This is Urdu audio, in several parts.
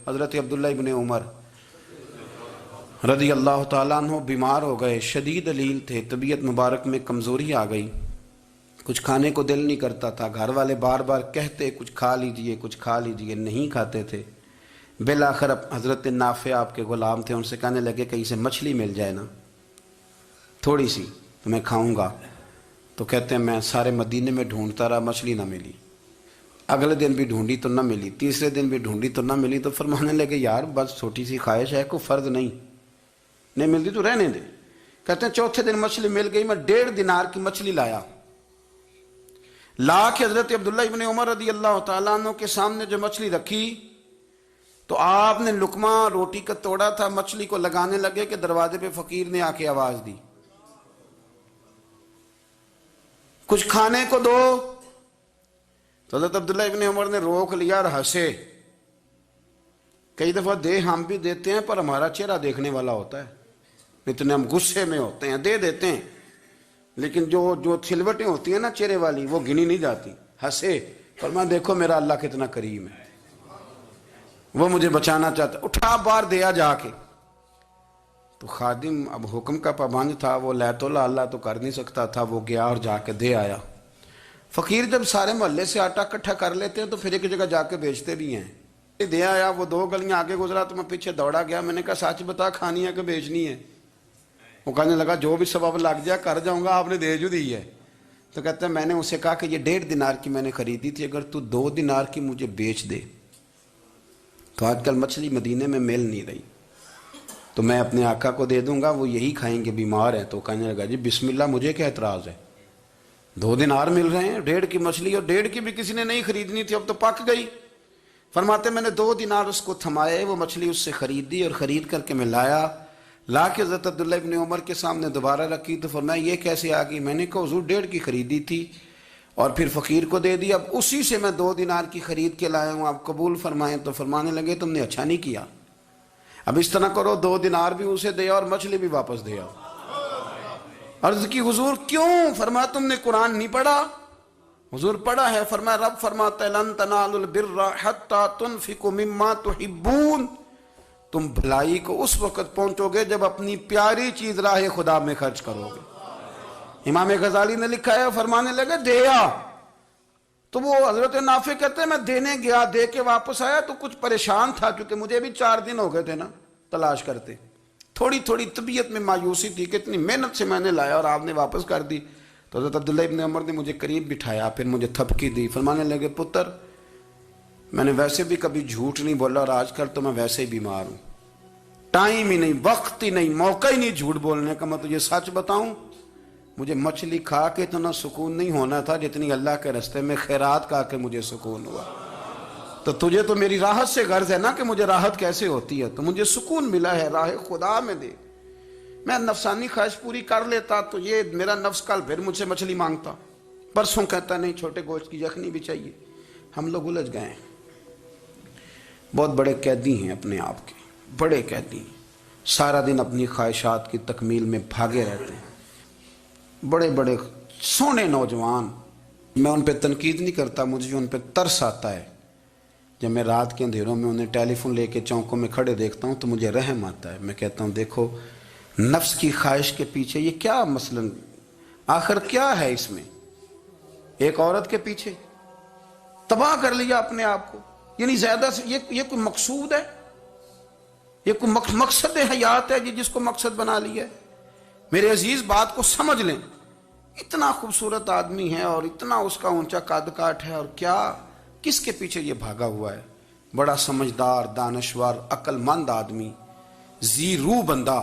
حضرت عبداللہ ابن عمر رضی اللہ تعالیٰ عنہ بیمار ہو گئے، شدید علیل تھے، طبیعت مبارک میں کمزوری آ گئی، کچھ کھانے کو دل نہیں کرتا تھا، گھر والے بار بار کہتے کچھ کھا لیجئے کچھ کھا لیجئے، نہیں کھاتے تھے۔ بالآخر حضرت نافع آپ کے غلام تھے، ان سے کہنے لگے کہیں سے مچھلی مل جائے نا تھوڑی سی تو میں کھاؤں گا، تو کہتے ہیں میں سارے مدینے میں ڈھونڈتا رہا، مچھلی نہ ملی، اگلے دن بھی ڈھونڈی تو نہ ملی، تیسرے دن بھی ڈھونڈی تو نہ ملی، تو فرمانے لگے یار بس چھوٹی سی خواہش ہے، کوئی فرض نہیں ملتی تو رہنے دے۔ کہتے ہیں چوتھے دن مچھلی مل گئی، میں 1.5 دینار کی مچھلی لایا، لا کے حضرت عبداللہ ابن عمر رضی اللہ تعالیٰ عنہ کے سامنے جو مچھلی رکھی تو آپ نے لقمہ روٹی کا توڑا تھا، مچھلی کو لگانے لگے کہ دروازے پہ فقیر نے آ کے آواز دی کچھ کھانے کو دو، تو حضرت عبداللہ ابن عمر نے روک لیا اور ہنسے۔ کئی دفعہ دے ہم بھی دیتے ہیں پر ہمارا چہرہ دیکھنے والا ہوتا ہے، اتنے ہم غصے میں ہوتے ہیں دے دیتے ہیں، لیکن جو چھلوٹیں ہوتی ہیں نا چہرے والی وہ گنی نہیں جاتی۔ ہنسے، فرمایا دیکھو میرا اللہ کتنا کریم ہے، وہ مجھے بچانا چاہتا، اٹھا بار دیا جا کے۔ تو خادم اب حکم کا پابند تھا، وہ لیت اللہ تو کر نہیں سکتا تھا، وہ گیا اور جا کے دے آیا۔ فقیر جب سارے محلے سے آٹا اکٹھا کر لیتے ہیں تو پھر ایک جگہ جا کے بیچتے بھی ہیں۔ دے آیا، وہ 2 گلیاں آگے گزرا تو میں پیچھے دوڑا گیا، میں نے کہا سچ بتا کھانی ہے کہ بیچنی ہے؟ وہ کہنے لگا جو بھی سبب لگ جائے کر جاؤں گا، آپ نے دے جو دی ہے۔ تو کہتا ہے میں نے اسے کہا کہ یہ 1.5 دینار کی میں نے خریدی تھی، اگر تو 2 دینار کی مجھے بیچ دے تو آج کل مچھلی مدینے میں مل نہیں رہی، تو میں اپنے آقا کو دے دوں گا، وہ یہی کھائیں گے، بیمار ہیں۔ تو کہنے لگا جی بسم اللہ، مجھے کیا اعتراض ہے، 2 دینار مل رہے ہیں، 1.5 کی مچھلی، اور 1.5 کی بھی کسی نے نہیں خریدنی تھی، اب تو پک گئی۔ فرماتے میں نے 2 دینار اس کو تھمائے، وہ مچھلی اس سے خریدی اور خرید کر کے میں لا کے حضرت عبداللہ ابن عمر کے سامنے دوبارہ رکھی، تو فرمایا یہ کیسے آ گئی؟ میں نے کہا حضور 1.5 کی خریدی تھی اور پھر فقیر کو دے دی، اب اسی سے میں 2 دینار کی خرید کے لایا ہوں، آپ قبول فرمائیں۔ تو فرمانے لگے تم نے اچھا نہیں کیا، اب اس طرح کرو 2 دینار بھی اسے دے اور مچھلی بھی واپس دے آؤ۔ عرض کی حضور کیوں؟ فرمایا تم نے قرآن نہیں پڑھا؟ حضور پڑھا ہے۔ فرمایا رب فرماتا ہے لن تنالوا البر حتی تنفقوا مما تحبون، تم بھلائی کو اس وقت پہنچو گے جب اپنی پیاری چیز راہ خدا میں خرچ کرو گے۔ امام غزالی نے لکھا ہے، فرمانے لگے دیا، تو وہ حضرت نافع کہتے ہیں میں دینے گیا، دے کے واپس آیا تو کچھ پریشان تھا کیونکہ مجھے بھی 4 دن ہو گئے تھے نا تلاش کرتے، تھوڑی طبیعت میں مایوسی تھی کہ اتنی محنت سے میں نے لایا اور آپ نے واپس کر دی۔ تو حضرت عبداللہ ابن عمر نے مجھے قریب بٹھایا، پھر مجھے تھپکی دی، فرمانے لگے پتر میں نے ویسے بھی کبھی جھوٹ نہیں بولا اور آج کل تو میں ویسے ہی بیمار ہوں، ٹائم ہی نہیں، وقت ہی نہیں، موقع ہی نہیں جھوٹ بولنے کا، میں تجھے سچ بتاؤں مجھے مچھلی کھا کے اتنا سکون نہیں ہونا تھا جتنی اللہ کے راستے میں خیرات کھا کے مجھے سکون ہوا۔ تو تجھے تو میری راحت سے غرض ہے نا کہ مجھے راحت کیسے ہوتی ہے، تو مجھے سکون ملا ہے، راہ خدا میں دے، میں نفسانی خواہش پوری کر لیتا تو یہ میرا نفس کل پھر مجھ سے مچھلی مانگتا، پرسوں کہتا نہیں چھوٹے گوشت کی یخنی بھی چاہیے۔ ہم لوگ الجھ گئے ہیں، بہت بڑے قیدی ہیں اپنے آپ کے، بڑے قیدی ہیں، سارا دن اپنی خواہشات کی تکمیل میں بھاگے رہتے ہیں، بڑے بڑے سونے نوجوان۔ میں ان پہ تنقید نہیں کرتا، مجھے ان پہ ترس آتا ہے، جب میں رات کے اندھیروں میں انہیں ٹیلی فون لے کے چوکوں میں کھڑے دیکھتا ہوں تو مجھے رحم آتا ہے۔ میں کہتا ہوں دیکھو نفس کی خواہش کے پیچھے یہ کیا مثلا آخر کیا ہے اس میں، ایک عورت کے پیچھے تباہ کر لیا اپنے آپ کو، یعنی زیادہ سے یہ کوئی مقصود ہے، یہ کوئی مقصد حیات ہے جس کو مقصد بنا لیا ہے؟ میرے عزیز بات کو سمجھ لیں، اتنا خوبصورت آدمی ہے اور اتنا اس کا اونچا قد کاٹ ہے، اور کیا کس کے پیچھے یہ بھاگا ہوا ہے؟ بڑا سمجھدار، دانشور، عقل مند آدمی، ذی روح بندہ،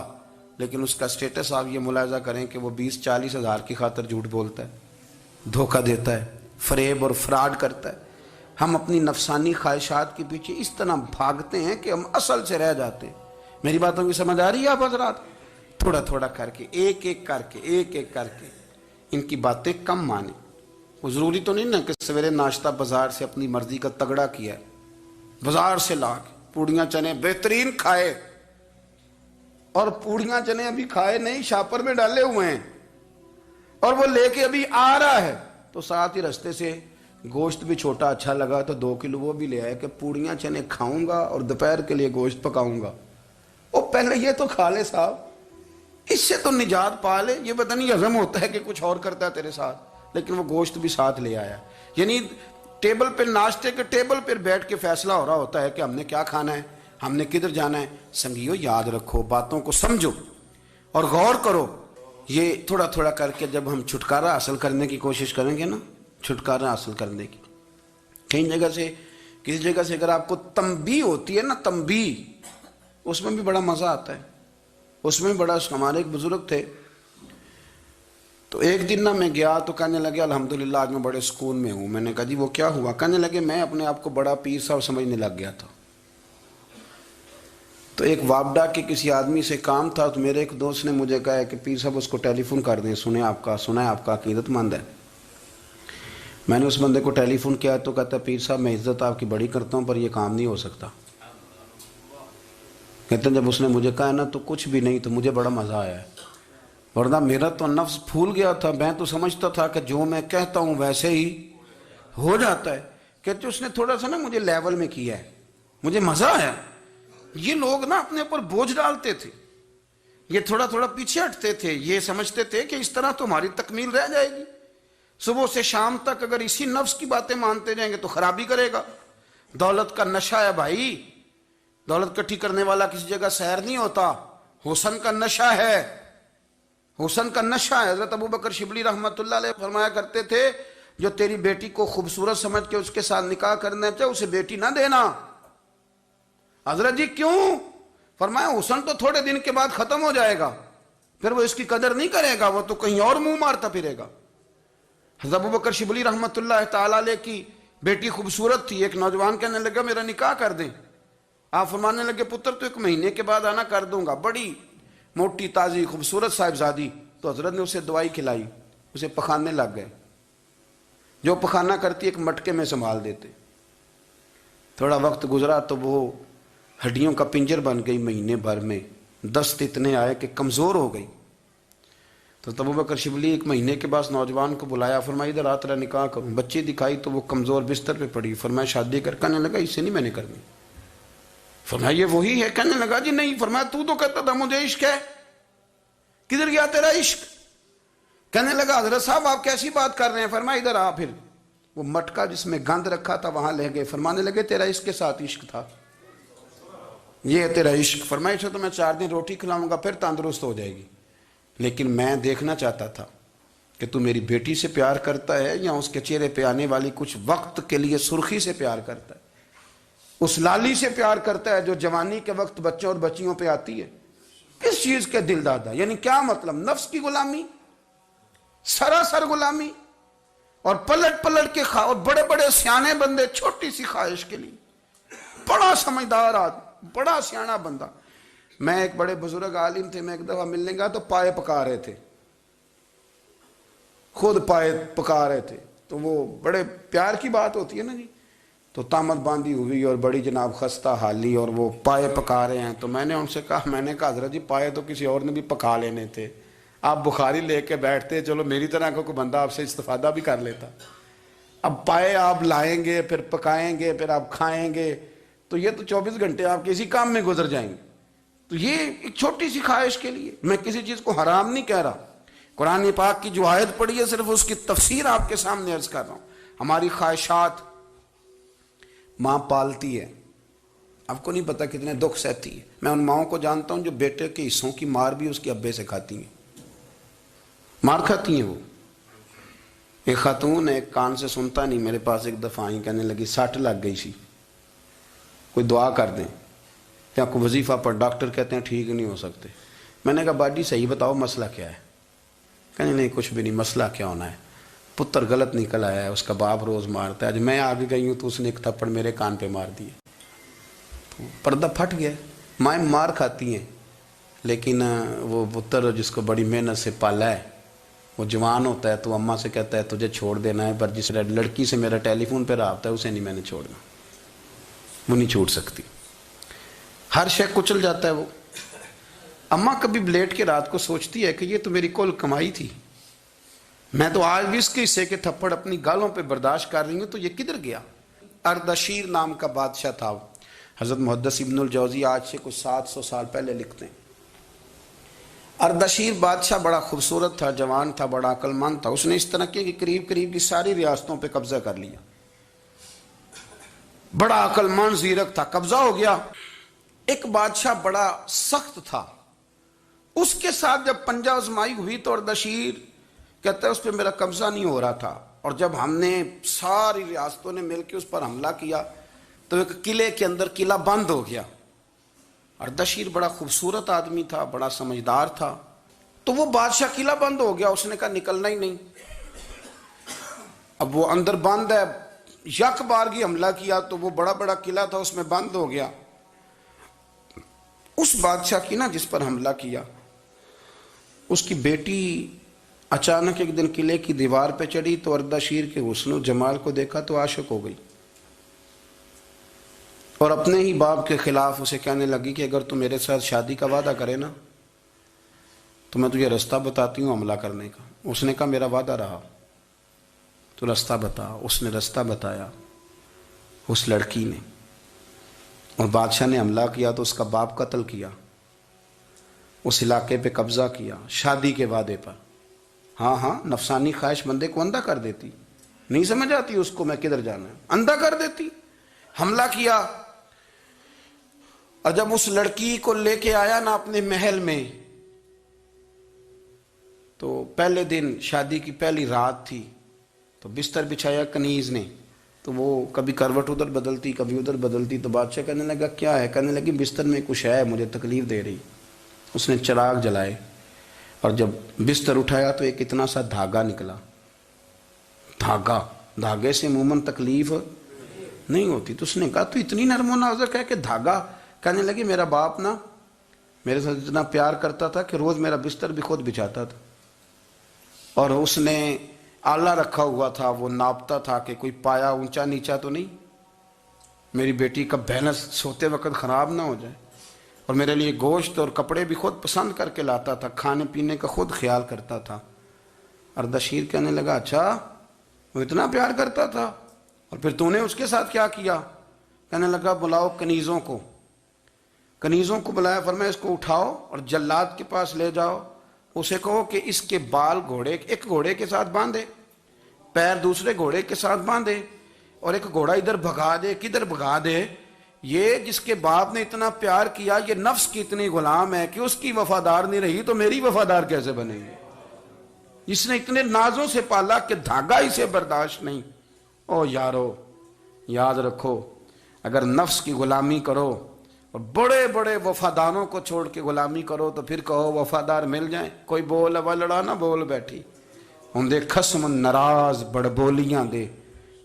لیکن اس کا سٹیٹس آپ یہ ملاحظہ کریں کہ وہ 20-40 ہزار کی خاطر جھوٹ بولتا ہے، دھوکہ دیتا ہے، فریب اور فراڈ کرتا ہے۔ ہم اپنی نفسانی خواہشات کے پیچھے اس طرح بھاگتے ہیں کہ ہم اصل سے رہ جاتے ہیں۔ میری باتوں کی سمجھ آ رہی ہے آپ حضرات؟ تھوڑا تھوڑا کر کے، ایک ایک کر کے ان کی باتیں کم مانیں۔ وہ ضروری تو نہیں نا کہ سویرے ناشتہ بازار سے اپنی مرضی کا تگڑا کیا ہے، بازار سے لا کے پوڑیاں چنے بہترین کھائے، اور پوڑیاں چنے ابھی کھائے نہیں، شاپر میں ڈالے ہوئے ہیں، اور وہ لے کے ابھی آ رہا ہے تو ساتھ ہی رستے سے گوشت بھی چھوٹا اچھا لگا تو 2 کلو وہ بھی لے آئے کہ پوڑیاں چنے کھاؤں گا اور دوپہر کے لیے گوشت پکاؤں گا. وہ پہلے یہ تو کھا لے صاحب, اس سے تو نجات پا لے. یہ پتہ نہیں ہضم ہوتا ہے کہ کچھ اور کرتا ہے تیرے ساتھ, لیکن وہ گوشت بھی ساتھ لے آیا. یعنی ٹیبل پہ, ناشتے کے ٹیبل پہ بیٹھ کے فیصلہ ہو رہا ہوتا ہے کہ ہم نے کیا کھانا ہے, ہم نے کدھر جانا ہے. سنگیو یاد رکھو, باتوں کو سمجھو اور غور کرو. یہ تھوڑا تھوڑا کر کے جب ہم چھٹکارا حاصل کرنے کی کوشش کریں گے نا, چھٹکارا حاصل کرنے کی, کئی جگہ سے, کسی جگہ سے اگر آپ کو تنبیہ ہوتی ہے نا, تنبیہ, اس میں بھی بڑا مزہ آتا ہے. اس میں بڑا, ہمارے ایک بزرگ تھے, تو ایک دن نا میں گیا تو کہنے لگے الحمدللہ آج میں بڑے سکون میں ہوں. میں نے کہا جی وہ کیا ہوا؟ کہنے لگے میں اپنے آپ کو بڑا پیر صاحب سمجھنے لگ گیا تھا. تو ایک وابڈا کے کسی آدمی سے کام تھا, تو میرے ایک دوست نے مجھے کہا کہ پیر صاحب اس کو ٹیلی فون کر دیں, سنا ہے آپ کا عقیدت مند ہے. میں نے اس بندے کو ٹیلی فون کیا تو کہتا پیر صاحب میں عزت آپ کی بڑی کرتا ہوں پر یہ کام نہیں ہو سکتا. کہتے ہیں جب اس نے مجھے کہا نا تو کچھ بھی نہیں, تو مجھے بڑا مزہ آیا ہے, ورنہ میرا تو نفس پھول گیا تھا. میں تو سمجھتا تھا کہ جو میں کہتا ہوں ویسے ہی ہو جاتا ہے. کہتے اس نے تھوڑا سا نا مجھے لیول میں کیا ہے, مجھے مزہ آیا. یہ لوگ نا اپنے اوپر بوجھ ڈالتے تھے, یہ تھوڑا تھوڑا پیچھے ہٹتے تھے, یہ سمجھتے تھے کہ اس طرح تو ہماری تکمیل رہ جائے گی. صبح سے شام تک اگر اسی نفس کی باتیں مانتے جائیں گے تو خرابی کرے گا. دولت کا نشہ ہے بھائی, دولت کٹھی کرنے والا کسی جگہ سیر نہیں ہوتا. حسن کا نشہ ہے, حسن کا نشہ ہے. حضرت ابو بکر شبلی رحمۃ اللہ علیہ فرمایا کرتے تھے جو تیری بیٹی کو خوبصورت سمجھ کے اس کے ساتھ نکاح کرنا چاہے اسے بیٹی نہ دینا. حضرت جی کیوں؟ فرمایا حسن تو تھوڑے دن کے بعد ختم ہو جائے گا, پھر وہ اس کی قدر نہیں کرے گا, وہ تو کہیں اور منہ مارتا پھرے گا. حضرت ابو بکر شبلی رحمۃ اللہ تعالیٰ علیہ کی بیٹی خوبصورت تھی. ایک نوجوان کہنے لگا میرا نکاح کر دیں. آپ فرمانے لگے پتر تو 1 مہینے کے بعد آنا, کر دوں گا. بڑی موٹی تازی خوبصورت صاحبزادی. تو حضرت نے اسے دوائی کھلائی, اسے پخانے لگ گئے. جو پخانہ کرتی ایک مٹکے میں سنبھال دیتے. تھوڑا وقت گزرا تو وہ ہڈیوں کا پنجر بن گئی. مہینے بھر میں دست اتنے آئے کہ کمزور ہو گئی. تو ابو بکر شبلی 1 مہینے کے بعد نوجوان کو بلایا, فرمایا ادھر آ تیرا نکاح کروں. بچی دکھائی تو وہ کمزور بستر پہ پڑی. فرمایا شادی کر. کہنے لگا اس سے نہیں میں نے کرنی. فرمایا یہ وہی ہے؟ کہنے لگا جی نہیں. فرمایا تو کہتا تھا مجھے عشق ہے, کدھر گیا تیرا عشق؟ کہنے لگا حضرت صاحب آپ کیسی بات کر رہے ہیں؟ فرمایا ادھر آ. پھر وہ مٹکا جس میں گند رکھا تھا وہاں لے گئے. فرمانے لگے تیرا اس کے ساتھ عشق تھا, یہ ہے تیرا عشق. فرمایا اسے تو میں 4 دن روٹی کھلاؤں گا پھر تندرست ہو جائے گی, لیکن میں دیکھنا چاہتا تھا کہ تو میری بیٹی سے پیار کرتا ہے یا اس کے چہرے پہ آنے والی کچھ وقت کے لیے سرخی سے پیار کرتا ہے, اس لالی سے پیار کرتا ہے جو جوانی کے وقت بچوں اور بچیوں پہ آتی ہے. کس چیز کے دل دادا؟ یعنی کیا مطلب؟ نفس کی غلامی, سراسر غلامی. اور پلٹ پلٹ کے اور بڑے بڑے سیانے بندے چھوٹی سی خواہش کے لیے. بڑا سمجھدار آدمی, بڑا سیانا بندہ. میں ایک بڑے بزرگ عالم تھے, میں ایک دفعہ ملنے گیا تو پائے پکا رہے تھے, خود پائے پکا رہے تھے. تو وہ بڑے پیار کی بات ہوتی ہے نا جی. تو تامت باندھی ہوئی اور بڑی جناب خستہ حالی, اور وہ پائے پکا رہے ہیں. تو میں نے ان سے کہا, میں نے کہا حضرت جی پائے تو کسی اور نے بھی پکا لینے تھے, آپ بخاری لے کے بیٹھتے, چلو میری طرح کا کوئی بندہ آپ سے استفادہ بھی کر لیتا. اب پائے آپ لائیں گے, پھر پکائیں گے, پھر آپ کھائیں گے, تو یہ تو 24 گھنٹے آپ کسی کام میں گزر جائیں گے. تو یہ ایک چھوٹی سی خواہش کے لیے. میں کسی چیز کو حرام نہیں کہہ رہا, قرآن پاک کی جو آیت پڑھی ہے صرف اس کی تفسیر آپ کے سامنے عرض کر رہا ہوں. ہماری خواہشات ماں پالتی ہے, آپ کو نہیں پتا کتنے دکھ سہتی ہے. میں ان ماؤں کو جانتا ہوں جو بیٹے کے حصوں کی مار بھی اس کے ابے سے کھاتی ہیں, مار کھاتی ہیں وہ. ایک خاتون ہے, ایک کان سے سنتا نہیں, میرے پاس ایک دفعہ آئی, کہنے لگی 60 لگ گئی سی, کوئی دعا کر دیں یا کوئی وظیفہ پر. ڈاکٹر کہتے ہیں ٹھیک نہیں ہو سکتے. میں نے کہا باجی صحیح بتاؤ مسئلہ کیا ہے؟ کہنے نہیں کچھ بھی نہیں, مسئلہ کیا ہونا ہے, پتر غلط نکل آیا ہے, اس کا باپ روز مارتا ہے. آج میں آگے گئی ہوں تو اس نے ایک تھپڑ میرے کان پہ مار دیے, پردہ پھٹ گیا. مائیں مار کھاتی ہیں, لیکن وہ پتر جس کو بڑی محنت سے پالا ہے وہ جوان ہوتا ہے تو اماں سے کہتا ہے تجھے چھوڑ دینا ہے, پر جس لڑکی سے میرا ٹیلی فون پہ رابطہ ہے اسے نہیں میں نے چھوڑنا, وہ نہیں چھوڑ سکتی. ہر شے کچل جاتا ہے وہ. اماں کبھی لیٹ کے رات کو سوچتی ہے کہ یہ تو میری کل کمائی تھی, میں تو آج بھی اس کے حصے کے تھپڑ اپنی گالوں پہ برداشت کر رہی ہوں، تو یہ کدھر گیا؟ اردشیر نام کا بادشاہ تھا، حضرت محدث ابن الجوزی آج سے کچھ 700 سال پہلے لکھتے ہیں۔ اردشیر بادشاہ بڑا خوبصورت تھا، جوان تھا، بڑا عقل مند تھا۔ اس نے اس طرح کہ قریب کی ساری ریاستوں پہ قبضہ کر لیا۔ بڑا عقل مند زیرک تھا، قبضہ ہو گیا۔ ایک بادشاہ بڑا سخت تھا، اس کے ساتھ جب پنجہ آزمائی ہوئی تو اردشیر کہتا ہے اس پہ میرا قبضہ نہیں ہو رہا تھا، اور جب ہم نے ساری ریاستوں نے مل کے اس پر حملہ کیا تو ایک قلعے کے اندر قلعہ بند ہو گیا۔ اردشیر بڑا خوبصورت آدمی تھا، بڑا سمجھدار تھا، تو وہ بادشاہ قلعہ بند ہو گیا، اس نے کہا نکلنا ہی نہیں۔ اب وہ اندر بند ہے، یک بارگی حملہ کیا تو وہ بڑا قلعہ تھا، اس میں بند ہو گیا۔ اس بادشاہ کی نا جس پر حملہ کیا، اس کی بیٹی اچانک ایک دن قلعے کی دیوار پہ چڑھی تو اردشیر کے حسن و جمال کو دیکھا تو عاشق ہو گئی، اور اپنے ہی باپ کے خلاف اسے کہنے لگی کہ اگر تو میرے ساتھ شادی کا وعدہ کرے نا تو میں تجھے رستہ بتاتی ہوں حملہ کرنے کا۔ اس نے کہا میرا وعدہ رہا، تو رستہ بتا۔ اس نے رستہ بتایا اس لڑکی نے، اور بادشاہ نے حملہ کیا تو اس کا باپ قتل کیا، اس علاقے پہ قبضہ کیا شادی کے وعدے پر۔ ہاں نفسانی خواہش بندے کو اندھا کر دیتی، نہیں سمجھ آتی اس کو میں کدھر جانا ہے، اندھا کر دیتی۔ حملہ کیا، اور جب اس لڑکی کو لے کے آیا نا اپنے محل میں، تو پہلے دن شادی کی پہلی رات تھی، تو بستر بچھایا کنیز نے، تو وہ کبھی کروٹ ادھر بدلتی کبھی ادھر بدلتی، تو بادشاہ کہنے لگا کیا ہے؟ کہنے لگی بستر میں کچھ ہے، مجھے تکلیف دے رہی۔ اس نے چراغ جلائے اور جب بستر اٹھایا تو ایک اتنا سا دھاگا نکلا۔ دھاگے سے عموماً تکلیف نہیں ہوتی، تو اس نے کہا تو اتنی نرم و نازک ہے کہ دھاگا؟ کہنے لگی میرا باپ نا میرے ساتھ اتنا پیار کرتا تھا کہ روز میرا بستر بھی خود بچھاتا تھا، اور اس نے آلہ رکھا ہوا تھا، وہ ناپتا تھا کہ کوئی پایا اونچا نیچا تو نہیں، میری بیٹی کا بیلنس سوتے وقت خراب نہ ہو جائے، اور میرے لیے گوشت اور کپڑے بھی خود پسند کر کے لاتا تھا، کھانے پینے کا خود خیال کرتا تھا۔ اردشیر کہنے لگا اچھا وہ اتنا پیار کرتا تھا، اور پھر تو نے اس کے ساتھ کیا کیا؟ کہنے لگا بلاؤ کنیزوں کو بلایا، فرمایا اس کو اٹھاؤ اور جلاد کے پاس لے جاؤ، اسے کہو کہ اس کے بال ایک گھوڑے کے ساتھ باندھے، پیر دوسرے گھوڑے کے ساتھ باندھے، اور ایک گھوڑا ادھر بھگا دے، کدھر بھگا دے، یہ جس کے باپ نے اتنا پیار کیا یہ نفس کی اتنی غلام ہے کہ اس کی وفادار نہیں رہی تو میری وفادار کیسے بنے گی؟ اس نے اتنے نازوں سے پالا کہ دھاگا اسے برداشت نہیں۔ او یارو یاد رکھو، اگر نفس کی غلامی کرو اور بڑے بڑے وفاداروں کو چھوڑ کے غلامی کرو تو پھر کہو وفادار مل جائیں، کوئی بول اب لڑا نہ بول بیٹھی ہوں دے خصم ناراض بڑ بولیاں دے،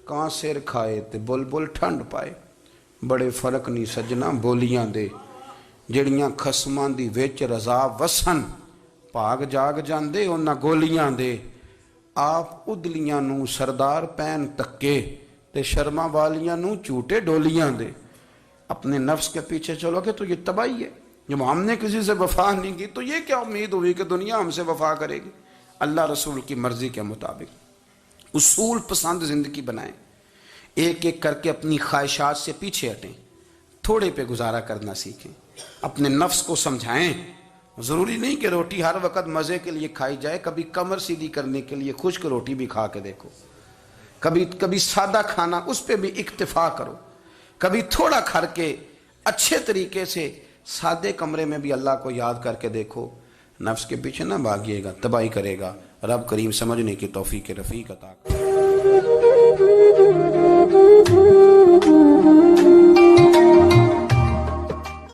کہاں سر کھائے تے بلبل ٹھنڈ پائے، بڑے فرق نہیں سجنا بولیاں دے، جڑیاں خصماں دی وچ رضا وسن، پاگ جاگ جاندے انہاں گولیاں دے، آپ ادلیاں نو سردار پین تکے تے شرما والیاں نو چوٹے ڈولیاں دے۔ اپنے نفس کے پیچھے چلو گے تو یہ تباہی ہے۔ جب ہم نے کسی سے وفا نہیں کی تو یہ کیا امید ہوئی کہ دنیا ہم سے وفا کرے گی؟ اللہ رسول کی مرضی کے مطابق اصول پسند زندگی بنائیں، ایک ایک کر کے اپنی خواہشات سے پیچھے ہٹیں، تھوڑے پہ گزارا کرنا سیکھیں، اپنے نفس کو سمجھائیں۔ ضروری نہیں کہ روٹی ہر وقت مزے کے لیے کھائی جائے، کبھی کمر سیدھی کرنے کے لیے خشک روٹی بھی کھا کے دیکھو، کبھی سادہ کھانا اس پہ بھی اکتفا کرو، کبھی تھوڑا کھا کے اچھے طریقے سے سادے کمرے میں بھی اللہ کو یاد کر کے دیکھو۔ نفس کے پیچھے نہ بھاگیے گا، تباہی کرے گا۔ رب کریم سمجھنے کی توفیق رفیق عطا کرے۔